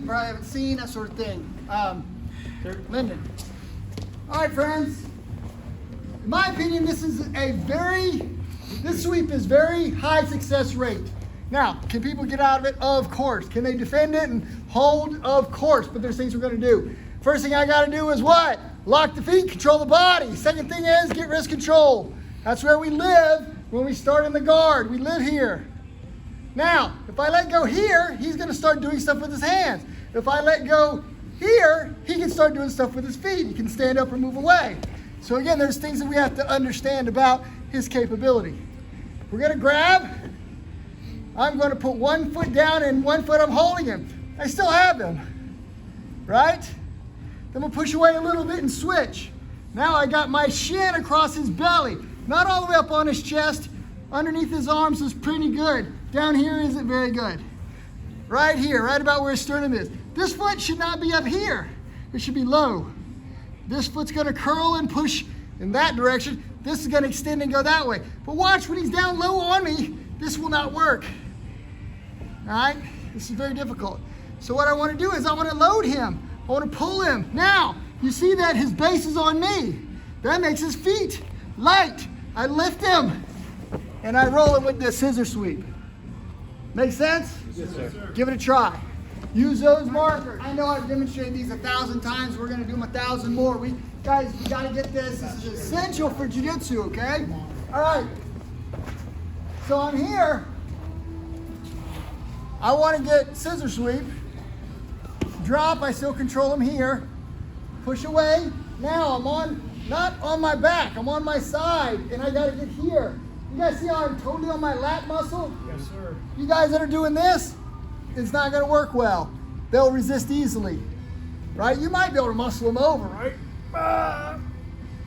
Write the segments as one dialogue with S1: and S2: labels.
S1: probably haven't seen, that sort of thing. Lyndon. All right, friends. In my opinion, this sweep is very high success rate. Now, can people get out of it? Of course. Can they defend it and hold? Of course. But there's things we're going to do. First thing I got to do is what? Lock the feet, control the body. Second thing is get wrist control. That's where we live when we start in the guard. We live here. Now, if I let go here, he's going to start doing stuff with his hands. If I let go here, he can start doing stuff with his feet. He can stand up or move away. So again, there's things that we have to understand about his capability. We're going to grab. I'm going to put one foot down and one foot I'm holding him. I still have him, right? Then we'll push away a little bit and switch. Now I got my shin across his belly. Not all the way up on his chest. Underneath his arms is pretty good. Down here isn't very good. Right here, right about where his sternum is. This foot should not be up here. It should be low. This foot's going to curl and push in that direction. This is going to extend and go that way. But watch, when he's down low on me, this will not work. All right? This is very difficult. So what I want to do is I want to load him. I want to pull him. Now, you see that his base is on me. That makes his feet light. I lift him, and I roll him with the scissor sweep. Make sense?
S2: Yes, sir.
S1: Give it a try. Use those markers. I know I've demonstrated these 1,000 times. We're going to do them 1,000 more. Guys, we got to get this. This is essential for jiu-jitsu, okay? All right. So I'm here. I want to get scissor sweep. Drop. I still control him here. Push away. Now I'm not on my back. I'm on my side, and I got to get here. You guys see how I'm totally on my lat muscle?
S2: Yes, sir.
S1: You guys that are doing this, it's not going to work well. They'll resist easily, right? You might be able to muscle them over, right?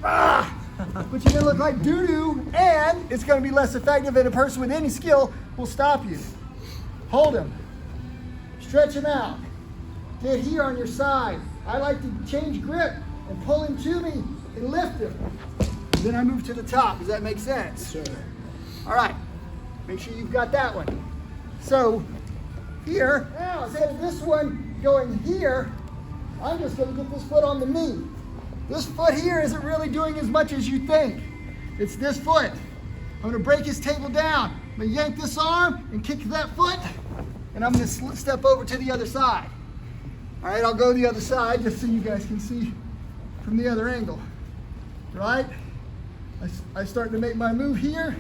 S1: But you're going to look like doo-doo, and it's going to be less effective, and a person with any skill will stop you. Hold him. Stretch him out. Get here on your side. I like to change grip and pull him to me and lift him. Then I move to the top. Does that make sense?
S2: Yes, sir.
S1: All right. Make sure you've got that one. So here, now instead of this one going here, I'm just going to get this foot on the knee. This foot here isn't really doing as much as you think. It's this foot. I'm going to break his table down. I'm going to yank this arm and kick that foot, and I'm going to step over to the other side. All right, I'll go the other side just so you guys can see from the other angle. Right? I start to make my move here,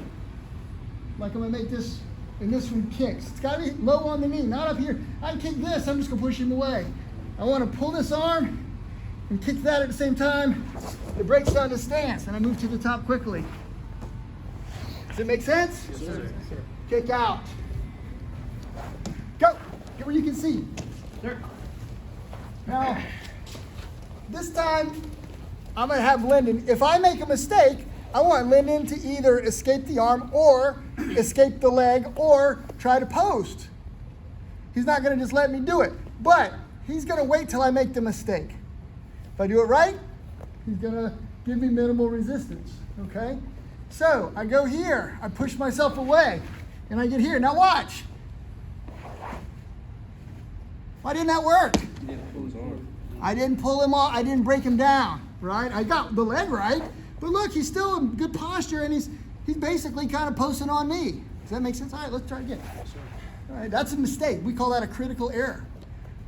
S1: like I'm going to make this, and this one kicks. It's got to be low on the knee, not up here. I can kick this, I'm just going to push him away. I want to pull this arm and kick that at the same time. It breaks down the stance, and I move to the top quickly. Does it make sense?
S2: Yes, sir.
S1: Kick out. Go. Get where you can see.
S2: Sir.
S1: Now, this time, I'm going to have Lyndon. If I make a mistake, I want Lyndon to either escape the arm or escape the leg or try to post. He's not going to just let me do it, but he's going to wait till I make the mistake. If I do it right, he's going to give me minimal resistance, okay? So I go here, I push myself away, and I get here. Now watch. Why didn't that work?
S2: He didn't pull his arm.
S1: I didn't pull him off, I didn't break him down, right? I got the leg right, but look, he's still in good posture, and he's basically kind of posting on me. Does that make sense? All right, let's try again. All right, that's a mistake. We call that a critical error,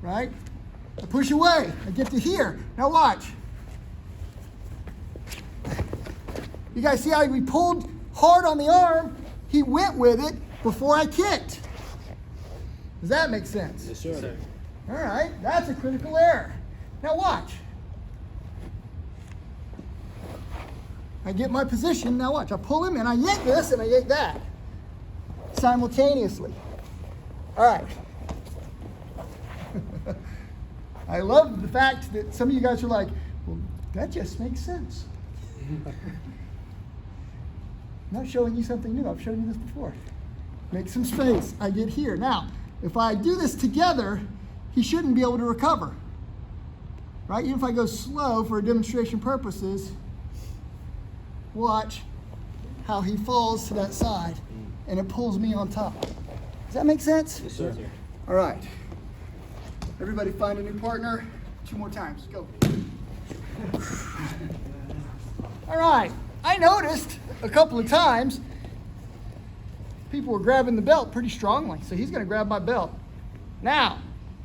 S1: right? I push away, I get to here. Now watch. You guys see how we pulled hard on the arm? He went with it before I kicked. Does that make sense?
S2: Yes, sir.
S1: All right, that's a critical error. Now watch. I get my position, now watch. I pull him and I yank this and I yank that simultaneously. All right. I love the fact that some of you guys are like, well, that just makes sense. I'm not showing you something new. I've shown you this before. Make some space. I get here. Now, if I do this together, he shouldn't be able to recover. Right? Even if I go slow for demonstration purposes, watch how he falls to that side and it pulls me on top. Does that make sense?
S2: Yes, sir.
S1: All right. Everybody find a new partner. 2 more times. Go. All right. I noticed a couple of times people were grabbing the belt pretty strongly. So he's going to grab my belt. Now,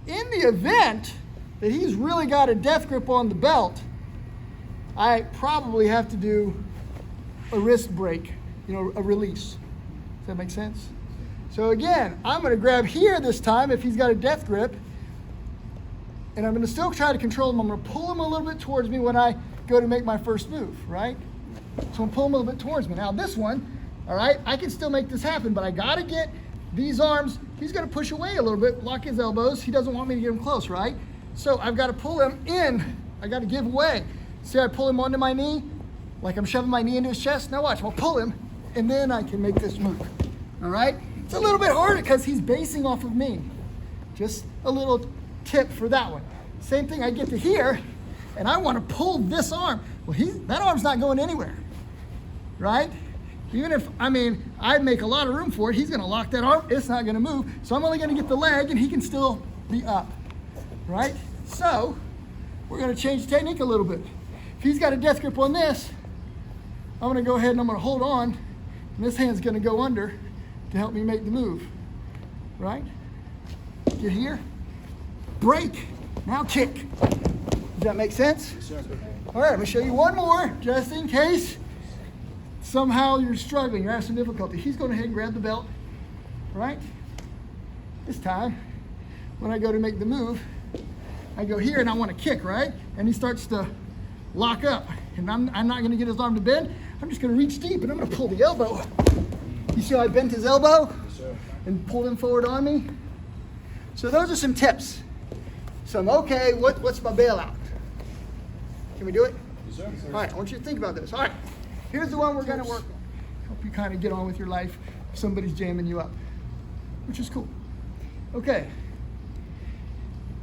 S1: in the event that he's really got a death grip on the belt, I probably have to do a wrist break, a release. Does that make sense? So again, I'm going to grab here this time if he's got a death grip, and I'm going to still try to control him. I'm going to pull him a little bit towards me when I go to make my first move, right? So I'm pulling him a little bit towards me. Now this one, all right, I can still make this happen, but I got to get these arms. He's going to push away a little bit, lock his elbows. He doesn't want me to get him close, right? So I've got to pull him in. I got to give away. See, I pull him onto my knee, like I'm shoving my knee into his chest. Now watch, I'll pull him, and then I can make this move, all right? It's a little bit harder because he's basing off of me. Just a little tip for that one. Same thing, I get to here, and I want to pull this arm. Well, that arm's not going anywhere, right? Even if, I make a lot of room for it, he's going to lock that arm. It's not going to move. So I'm only going to get the leg, and he can still be up, right? So we're going to change the technique a little bit. If he's got a death grip on this, I'm going to go ahead and I'm going to hold on, and this hand's going to go under to help me make the move, right? Get here, break, now kick. Does that make sense?
S2: Yes, sir.
S1: All right, I'm going to show you one more, just in case somehow you're struggling, you're having some difficulty. He's going ahead and grab the belt, right? This time, when I go to make the move, I go here and I want to kick, right? And he starts to lock up. And I'm not going to get his arm to bend. I'm just going to reach deep and I'm going to pull the elbow. You see how I bent his elbow?
S2: Yes, sir.
S1: And pulled him forward on me? So those are some tips. Okay, what's my bailout? Can we do it?
S2: Yes, sir.
S1: All right, I want you to think about this. All right, here's the one we're going to work on. Help you kind of get on with your life if somebody's jamming you up, which is cool. Okay,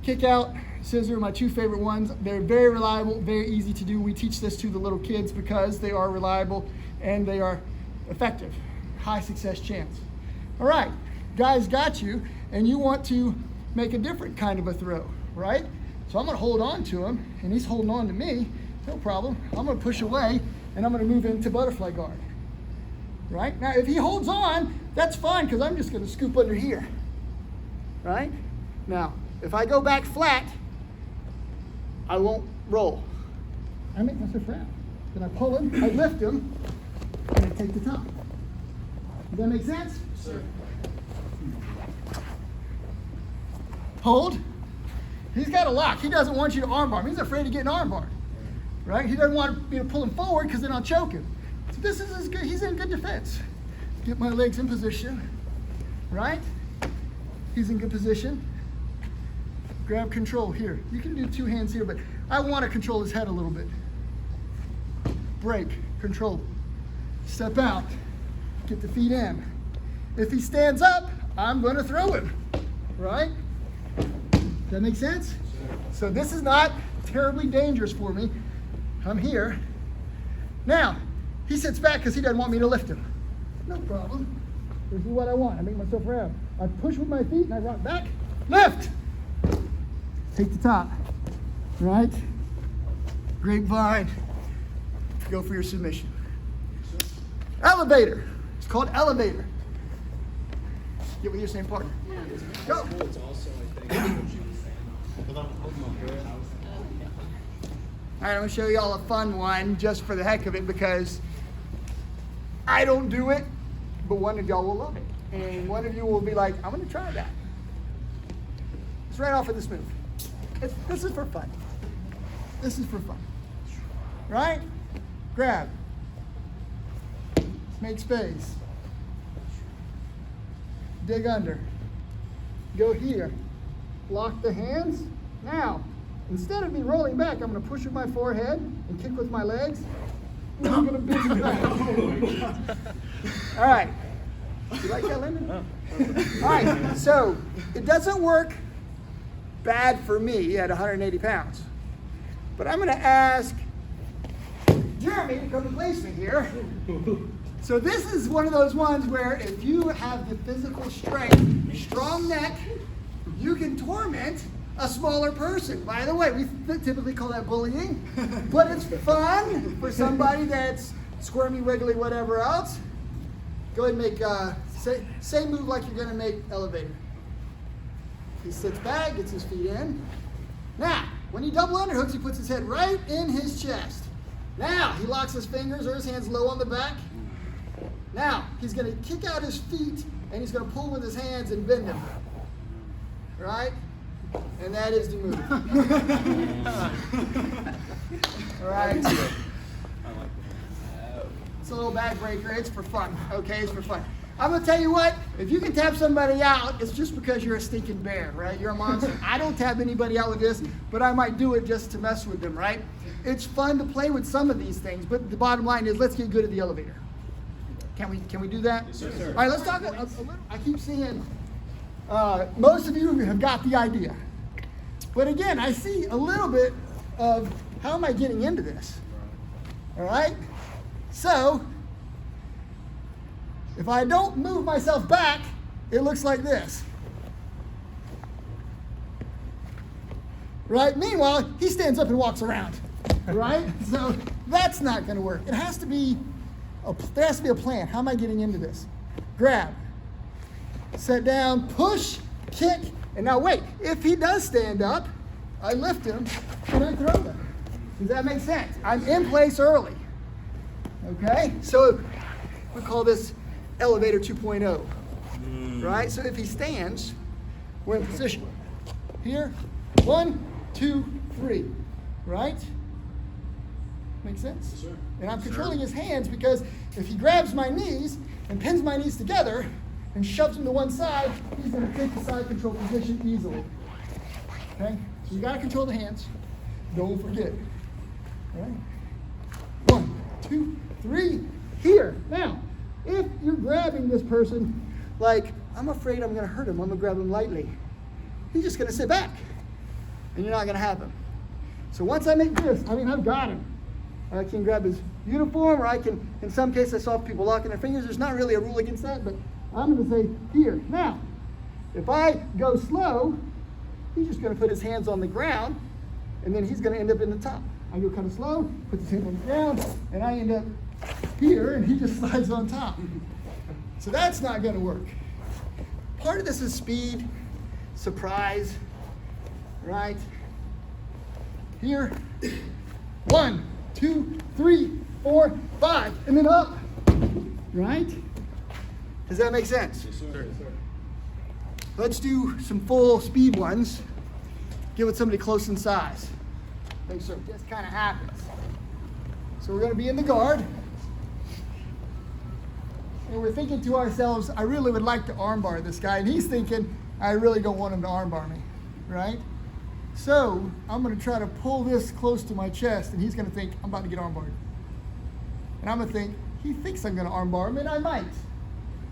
S1: kick out, scissor, my 2 favorite ones. They're very reliable, very easy to do. We teach this to the little kids because they are reliable and they are effective. High success chance. All right, guys got you, and you want to make a different kind of a throw, right? So I'm going to hold on to him, and he's holding on to me. No problem. I'm going to push away, and I'm going to move into butterfly guard, right? Now, if he holds on, that's fine because I'm just going to scoop under here, right? Now, if I go back flat, I won't roll. I make myself round. Then I pull him, I lift him, and I take the top. Does that make sense?
S2: Yes, sir.
S1: Hold. He's got a lock. He doesn't want you to armbar him. He's afraid of getting armbarred, right? He doesn't want me to pull him forward because then I'll choke him. So this is good. He's in good defense. Get my legs in position, right? He's in good position. Grab control here. You can do 2 hands here, but I want to control his head a little bit. Break, control. Step out, get the feet in. If he stands up, I'm going to throw him, right? Does that make sense? So this is not terribly dangerous for me. I'm here. Now, he sits back because he doesn't want me to lift him. No problem. This is what I want. I make myself round. I push with my feet and I rock back. Lift! Take the top. Right? Grapevine. Go for your submission. Elevator. It's called elevator. Get with your same partner. Go.
S2: It's also, I think,
S1: All right, I'm going to show you all a fun one just for the heck of it because I don't do it, but one of y'all will love it. And one of you will be like, I'm going to try that. It's right off of this move. This is for fun. This is for fun. Right? Grab. Make space. Dig under. Go here. Lock the hands. Now, instead of me rolling back, I'm going to push with my forehead and kick with my legs. And I'm going to bend it back. All right. You like that, Lyndon? All right. So it doesn't work bad for me at 180 pounds. But I'm going to ask Jeremy to come replace me here. So this is one of those ones where if you have the physical strength, strong neck, you can torment a smaller person. By the way, we typically call that bullying, but it's fun for somebody that's squirmy, wiggly, whatever else. Go ahead and make, same move like you're gonna make elevator. He sits back, gets his feet in. Now, when he double underhooks, he puts his head right in his chest. Now, he locks his fingers or his hands low on the back. Now, he's gonna kick out his feet and he's gonna pull with his hands and bend them. Right? And that is the move. All right. It's a little back breaker. It's for fun. Okay, it's for fun. I'm gonna tell you what, if you can tap somebody out, it's just because you're a stinking bear, right? You're a monster. I don't tap anybody out with this, but I might do it just to mess with them, right? It's fun to play with some of these things, but the bottom line is let's get good at the elevator. Can we do that?
S2: Yes, sir.
S1: All right, let's talk a little. I keep seeing most of you have got the idea. But again, I see a little bit of how am I getting into this? All right? So, if I don't move myself back, it looks like this. Right? Meanwhile, he stands up and walks around. Right? So, that's not going to work. There has to be a plan. How am I getting into this? Grab. Set down, push, kick, and now wait. If he does stand up, I lift him and I throw him. Does that make sense? I'm in place early. Okay? So we call this elevator 2.0. Right? So if he stands, we're in position. Here, 1, 2, 3. Right? Make sense?
S2: Yes, sir.
S1: And I'm controlling his hands because if he grabs my knees and pins my knees together and shoves them to one side, he's going to take the side control position easily. Okay? So you got to control the hands. Don't forget. All right? 1, 2, 3. Here. Now, if you're grabbing this person like, I'm afraid I'm going to hurt him, I'm going to grab him lightly, he's just going to sit back. And you're not going to have him. So once I make this, I've got him. I can grab his uniform, or I can, in some cases I saw people locking their fingers. There's not really a rule against that, but I'm going to say here. Now, if I go slow, he's just going to put his hands on the ground, and then he's going to end up in the top. I go kind of slow, puts his hands on the ground, and I end up here, and he just slides on top. So that's not going to work. Part of this is speed, surprise, right? Here, 1, 2, 3, 4, 5, and then up, right? Does that make sense?
S2: Yes, sir.
S1: Let's do some full speed ones. Get with somebody close in size. Thanks, sir. Just kind of happens. So we're going to be in the guard. And we're thinking to ourselves, I really would like to armbar this guy. And he's thinking, I really don't want him to armbar me, right? So I'm going to try to pull this close to my chest, and he's going to think, I'm about to get armbarred. And I'm going to think, he thinks I'm going to armbar him, and I might.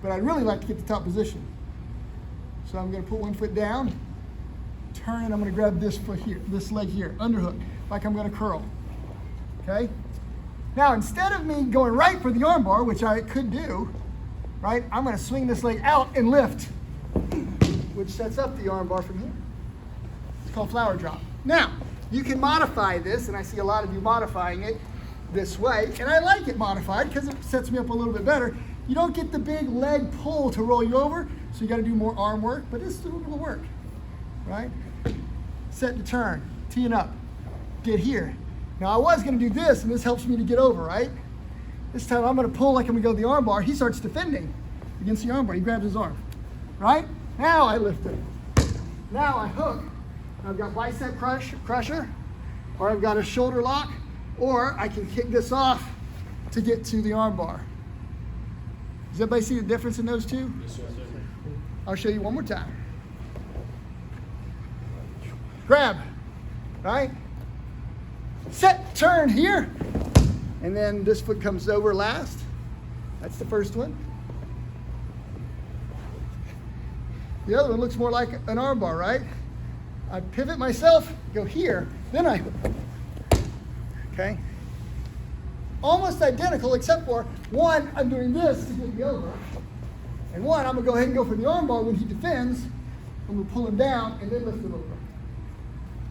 S1: But I'd really like to get the top position. So I'm going to put one foot down, turn, and I'm going to grab this foot here, this leg here, underhook, like I'm going to curl. Okay? Now, instead of me going right for the armbar, which I could do, right, I'm going to swing this leg out and lift, which sets up the armbar from here. It's called flower drop. Now, you can modify this, and I see a lot of you modifying it this way, and I like it modified because it sets me up a little bit better. You don't get the big leg pull to roll you over, so you got to do more arm work, but this still will work, right? Set to turn, teeing up, get here. Now, I was going to do this, and this helps me to get over, right? This time, I'm going to pull like I'm going to go to the arm bar. He starts defending against the arm bar. He grabs his arm, right? Now I lift it. Now I hook. I've got bicep crusher, or I've got a shoulder lock, or I can kick this off to get to the arm bar. Does everybody see the difference in those two?
S2: Yes, sir.
S1: I'll show you one more time. Grab, right? Set, turn here, and then this foot comes over last. That's the first one. The other one looks more like an arm bar, right? I pivot myself, go here, then I hook. Okay? Almost identical, except for one, I'm doing this to get me over, and one, I'm going to go ahead and go for the arm bar when he defends. I'm going to pull him down and then lift him over.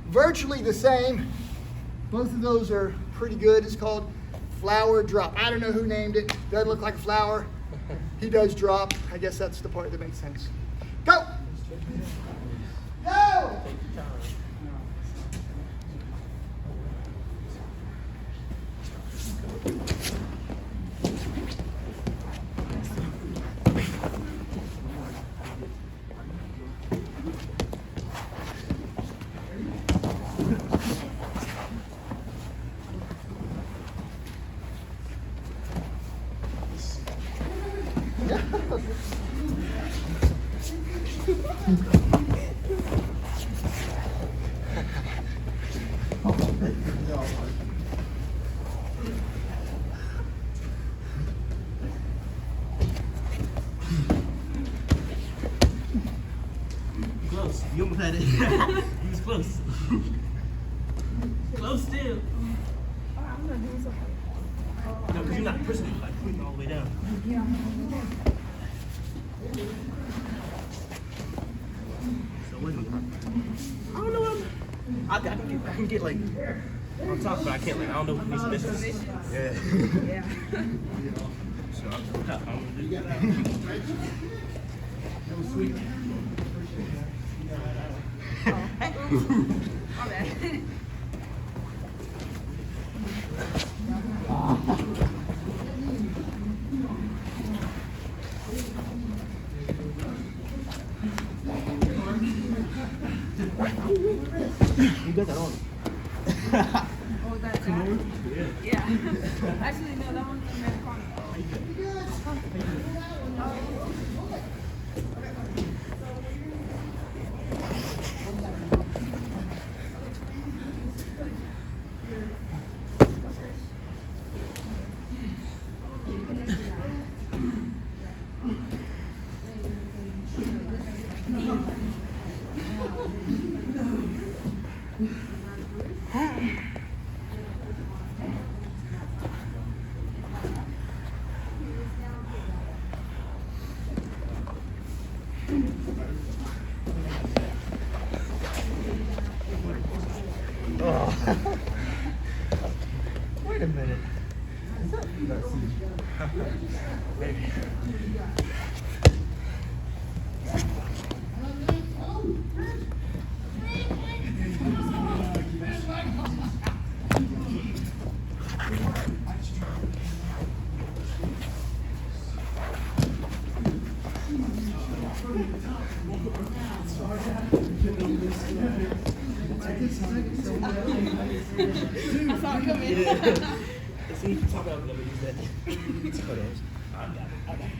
S1: virtually the same. Both of those are pretty good. It's called flower drop. I don't know who named it. Doesn't look like a flower. He does drop. I guess that's the part that makes sense. Go! Go!
S3: Close. You almost had it. He was close. Close still.
S4: I'm gonna do something.
S3: No, because you're not pushing like putting all the way down.
S4: Yeah.
S3: So what do you? I don't know. I can get like on top, but I can't like I don't know what these missions. Yeah.
S4: Yeah.
S3: So I'm gonna do that. That was sweet.
S4: Oh, hey. My bad.
S3: You got that on.
S4: Oh, was that that? Yeah. Actually, no, that one's Americano.
S3: Wait a minute. Is that maybe.
S4: I saw it coming.
S3: Let's see if you talk about let me use that. Photos. I got it.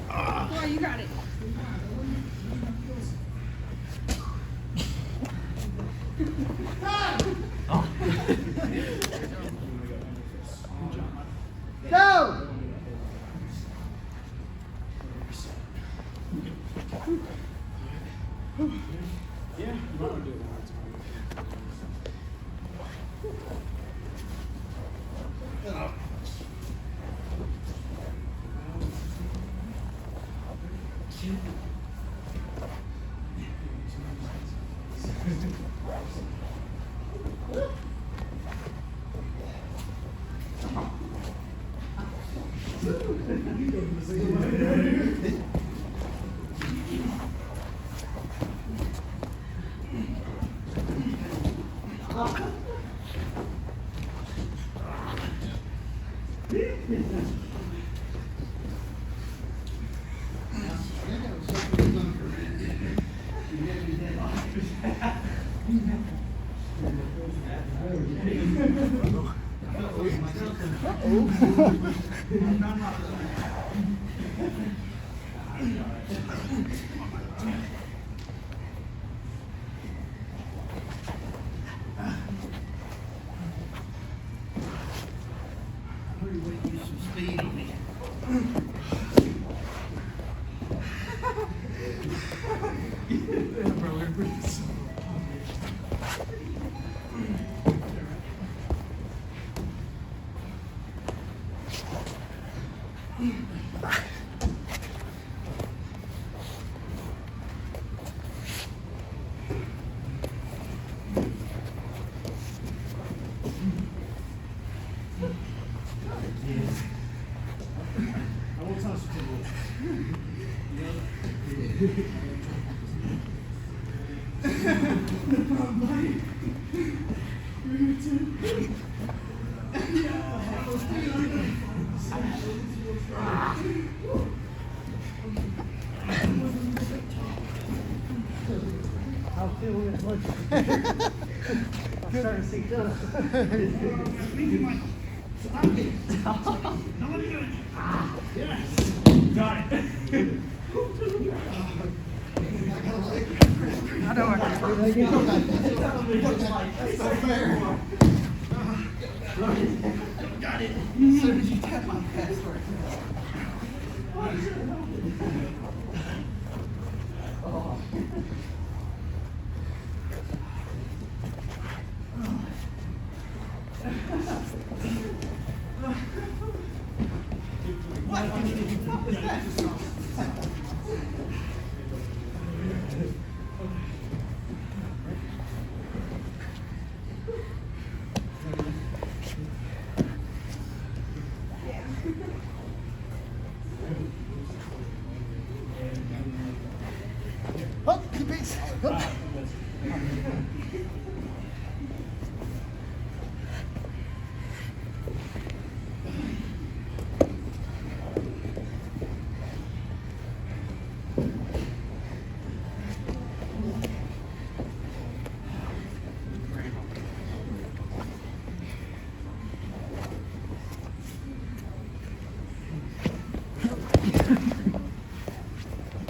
S4: Come on, you got it.
S1: Go!
S3: I'm feeling it much. I'm starting to see dust. Got it. I know I can.
S1: That's not fair.
S3: Got it.
S1: As soon as you tap my password. Oh, keep pace. Oh.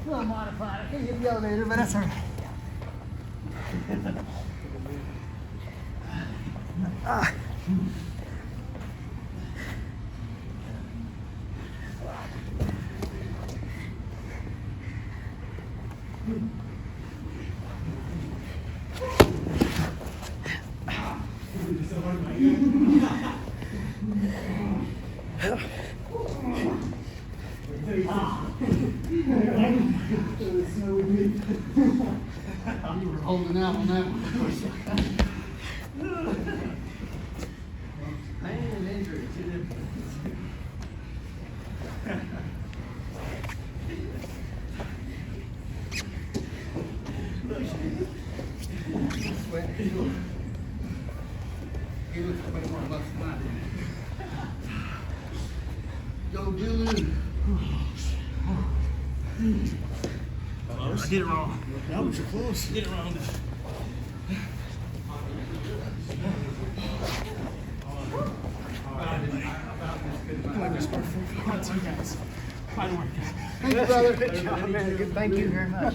S1: A little modified. I can't get the elevator, but that's all right. Ah. You were holding out on that one.
S3: Pain and injury, two different.
S1: You look way more buff than I did. Go, Dylan.
S3: I did it wrong.
S1: That was close.
S3: I did it wrong.
S1: Thank you, brother. Good job, man. Good, thank you very much.